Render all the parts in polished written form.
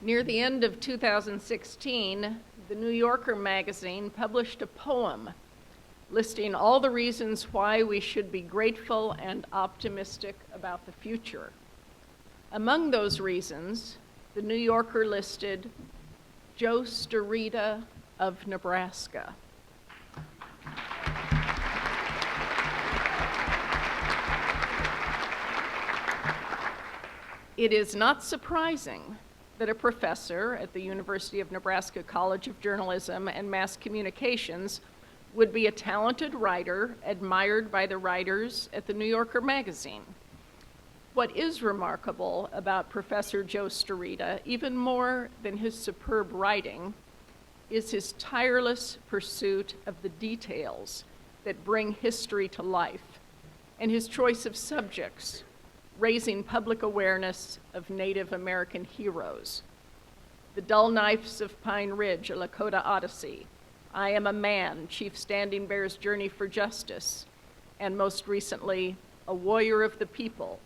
Near the end of 2016, the New Yorker magazine published a poem listing all the reasons why we should be grateful and optimistic about the future. Among those reasons, the New Yorker listed Joe Starita of Nebraska. It is not surprising that a professor at the University of Nebraska College of Journalism and Mass Communications would be a talented writer admired by the writers at the New Yorker magazine. What is remarkable about Professor Joe Starita, even more than his superb writing, is his tireless pursuit of the details that bring history to life, and his choice of subjects, raising public awareness of Native American heroes. The Dull Knives of Pine Ridge, a Lakota Odyssey, I Am a Man, Chief Standing Bear's Journey for Justice, and most recently, A Warrior of the People,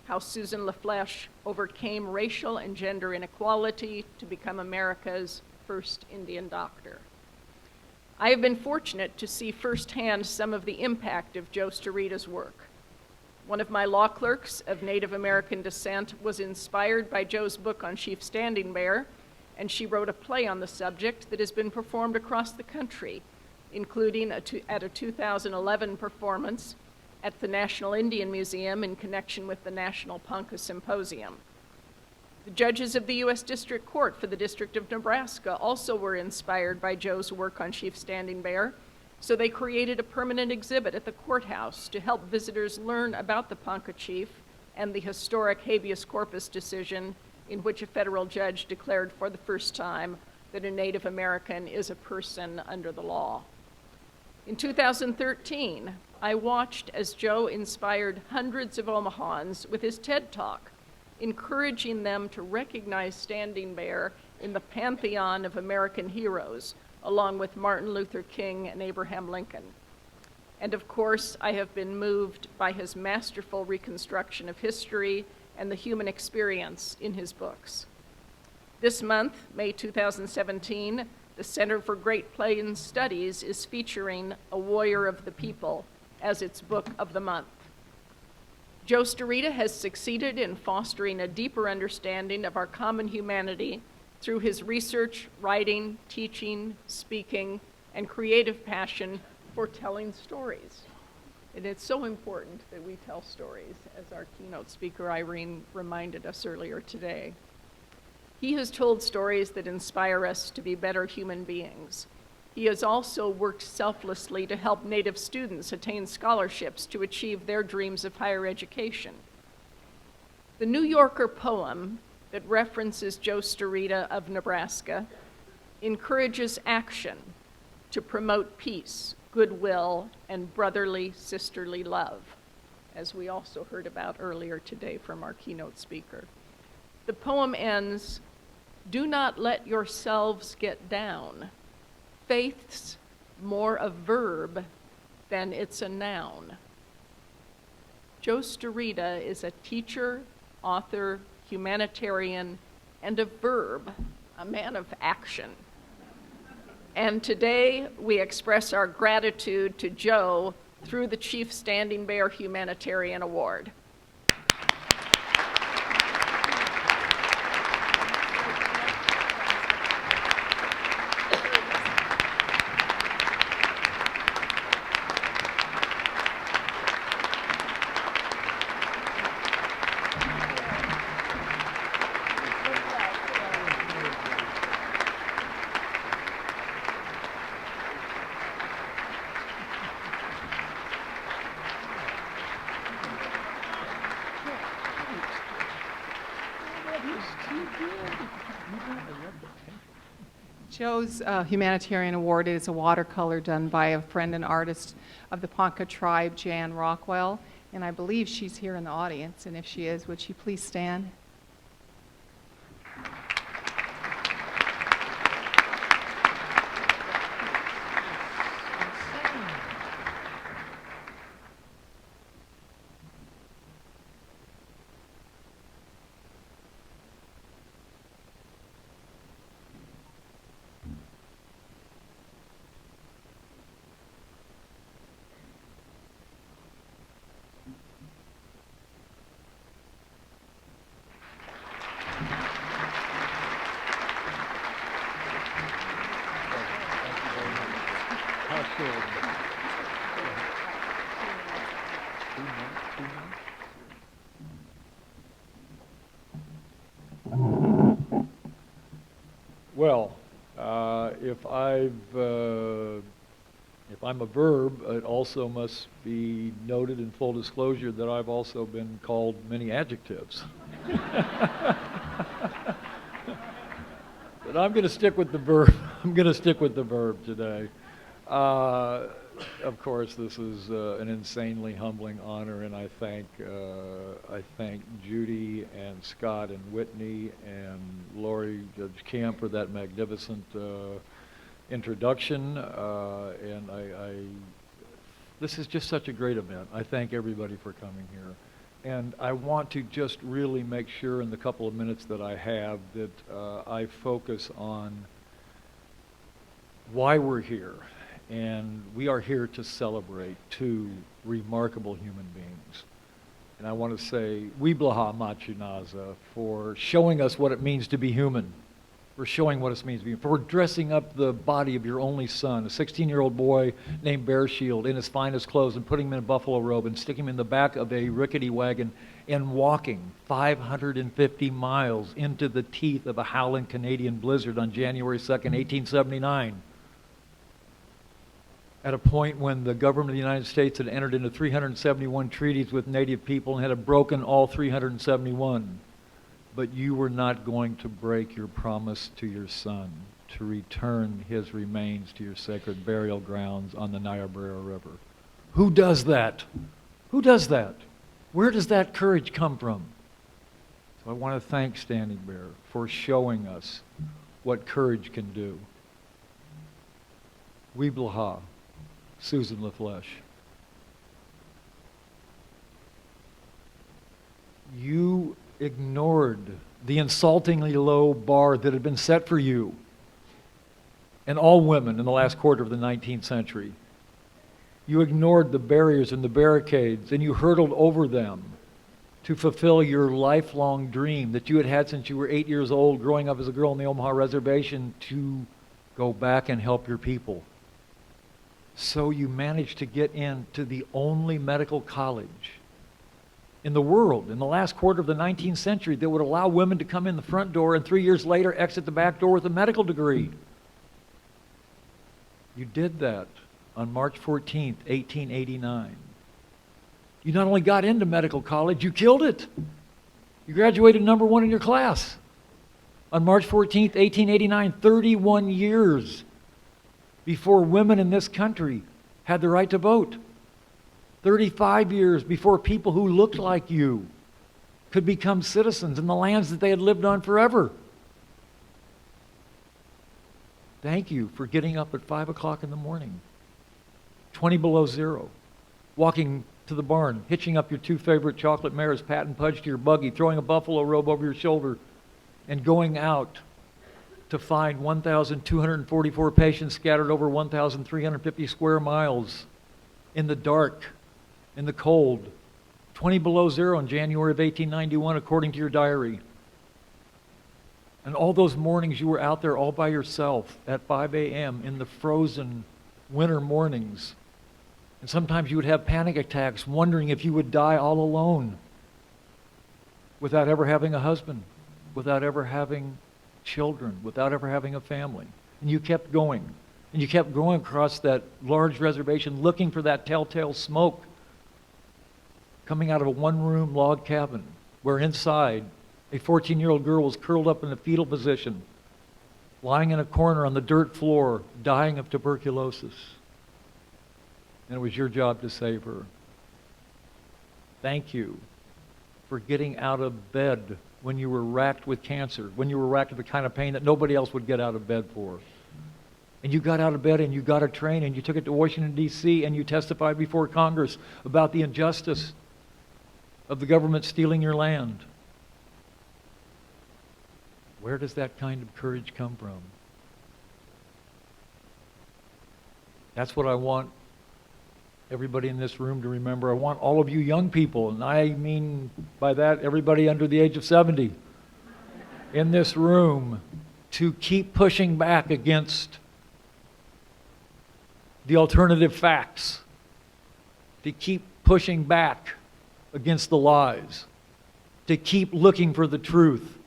how Susan LaFlèche overcame racial and gender inequality to become America's first Indian doctor. I have been fortunate to see firsthand some of the impact of Joe Starita's work. One of my law clerks of Native American descent was inspired by Joe's book on Chief Standing Bear, and she wrote a play on the subject that has been performed across the country, including at a 2011 performance at the National Indian Museum in connection with the National Ponca Symposium. The judges of the U.S. District Court for the District of Nebraska also were inspired by Joe's work on Chief Standing Bear, so they created a permanent exhibit at the courthouse to help visitors learn about the Ponca chief and the historic habeas corpus decision in which a federal judge declared for the first time that a Native American is a person under the law. In 2013, I watched as Joe inspired hundreds of Omahans with his TED Talk, encouraging them to recognize Standing Bear in the pantheon of American heroes, along with Martin Luther King and Abraham Lincoln. And of course, I have been moved by his masterful reconstruction of history and the human experience in his books. This month, May 2017, the Center for Great Plains Studies is featuring A Warrior of the People as its book of the month. Joe Starita has succeeded in fostering a deeper understanding of our common humanity through his research, writing, teaching, speaking, and creative passion for telling stories. And it's so important that we tell stories, as our keynote speaker, Irene, reminded us earlier today. He has told stories that inspire us to be better human beings. He has also worked selflessly to help Native students attain scholarships to achieve their dreams of higher education. The New Yorker poem that references Joe Starita of Nebraska encourages action to promote peace, goodwill, and brotherly, sisterly love, as we also heard about earlier today from our keynote speaker. The poem ends, "Do not let yourselves get down. Faith's more a verb than it's a noun." Joe Starita is a teacher, author, humanitarian, and a verb, a man of action. And today we express our gratitude to Joe through the Chief Standing Bear Humanitarian Award. Joe's Humanitarian Award is a watercolor done by a friend and artist of the Ponca tribe, Jan Rockwell, and I believe she's here in the audience, and if she is, would she please stand? Well, if I'm a verb, it also must be noted in full disclosure that I've also been called many adjectives. But I'm going to stick with the verb. I'm going to stick with the verb today. Of course, this is an insanely humbling honor, and I thank Judy and Scott and Whitney and Lori, Judge Camp, for that magnificent introduction. And this is just such a great event. I thank everybody for coming here. And I want to just really make sure in the couple of minutes that I have that I focus on why we're here. And we are here to celebrate two remarkable human beings. And I want to say, Wiblaha Machinaza, for showing us what it means to be human. For showing what it means to be human. For dressing up the body of your only son, a 16-year-old boy named Bear Shield, in his finest clothes, and putting him in a buffalo robe and sticking him in the back of a rickety wagon and walking 550 miles into the teeth of a howling Canadian blizzard on January 2nd, 1879. At a point when the government of the United States had entered into 371 treaties with Native people and had broken all 371. But you were not going to break your promise to your son to return his remains to your sacred burial grounds on the Niobrara River. Who does that? Who does that? Where does that courage come from? So I want to thank Standing Bear for showing us what courage can do. Wiblaha, Susan LaFleche. You ignored the insultingly low bar that had been set for you and all women in the last quarter of the 19th century. You ignored the barriers and the barricades, and you hurdled over them to fulfill your lifelong dream that you had had since you were 8 years old, growing up as a girl on the Omaha Reservation, to go back and help your people. So you managed to get into the only medical college in the world in the last quarter of the 19th century that would allow women to come in the front door and 3 years later exit the back door with a medical degree. You did that on March 14th, 1889. You not only got into medical college, you killed it. You graduated #1 in your class on March 14th, 1889, 31 years before women in this country had the right to vote. 35 years before people who looked like you could become citizens in the lands that they had lived on forever. Thank you for getting up at 5 o'clock in the morning, 20 below zero, walking to the barn, hitching up your two favorite chocolate mares, Pat and Pudge, to your buggy, throwing a buffalo robe over your shoulder, and going out to find 1,244 patients scattered over 1,350 square miles in the dark, in the cold, 20 below zero in January of 1891, according to your diary. And all those mornings you were out there all by yourself at 5 a.m. in the frozen winter mornings. And sometimes you would have panic attacks, wondering if you would die all alone, without ever having a husband, without ever having children, without ever having a family. And you kept going. And you kept going across that large reservation looking for that telltale smoke coming out of a one-room log cabin where inside a 14-year-old girl was curled up in a fetal position, lying in a corner on the dirt floor, dying of tuberculosis. And it was your job to save her. Thank you for getting out of bed when you were racked with cancer, when you were racked with the kind of pain that nobody else would get out of bed for. And you got out of bed and you got a train and you took it to Washington, D.C., and you testified before Congress about the injustice of the government stealing your land. Where does that kind of courage come from? That's what I want everybody in this room to remember. I want all of you young people, and I mean by that everybody under the age of 70 in this room, to keep pushing back against the alternative facts, to keep pushing back against the lies, to keep looking for the truth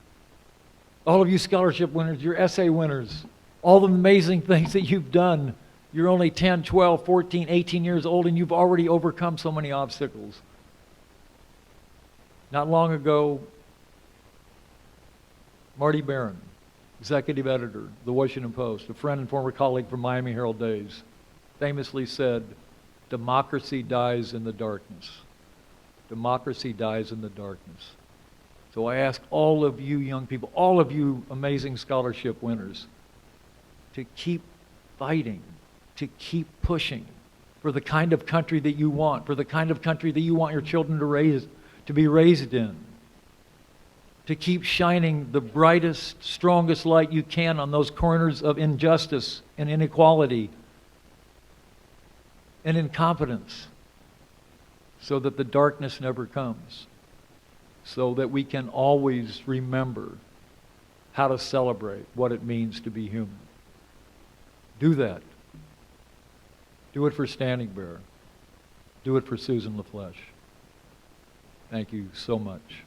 All of you scholarship winners, your essay winners, all the amazing things that you've done. You're only 10, 12, 14, 18 years old, and you've already overcome so many obstacles. Not long ago, Marty Barron, executive editor of the Washington Post, a friend and former colleague from Miami Herald days, famously said, "Democracy dies in the darkness. Democracy dies in the darkness." So I ask all of you young people, all of you amazing scholarship winners, to keep fighting, to keep pushing for the kind of country that you want, for the kind of country that you want your children to be raised in, to keep shining the brightest, strongest light you can on those corners of injustice and inequality and incompetence, so that the darkness never comes, so that we can always remember how to celebrate what it means to be human. Do that. Do it for Standing Bear. Do it for Susan LaFleche. Thank you so much.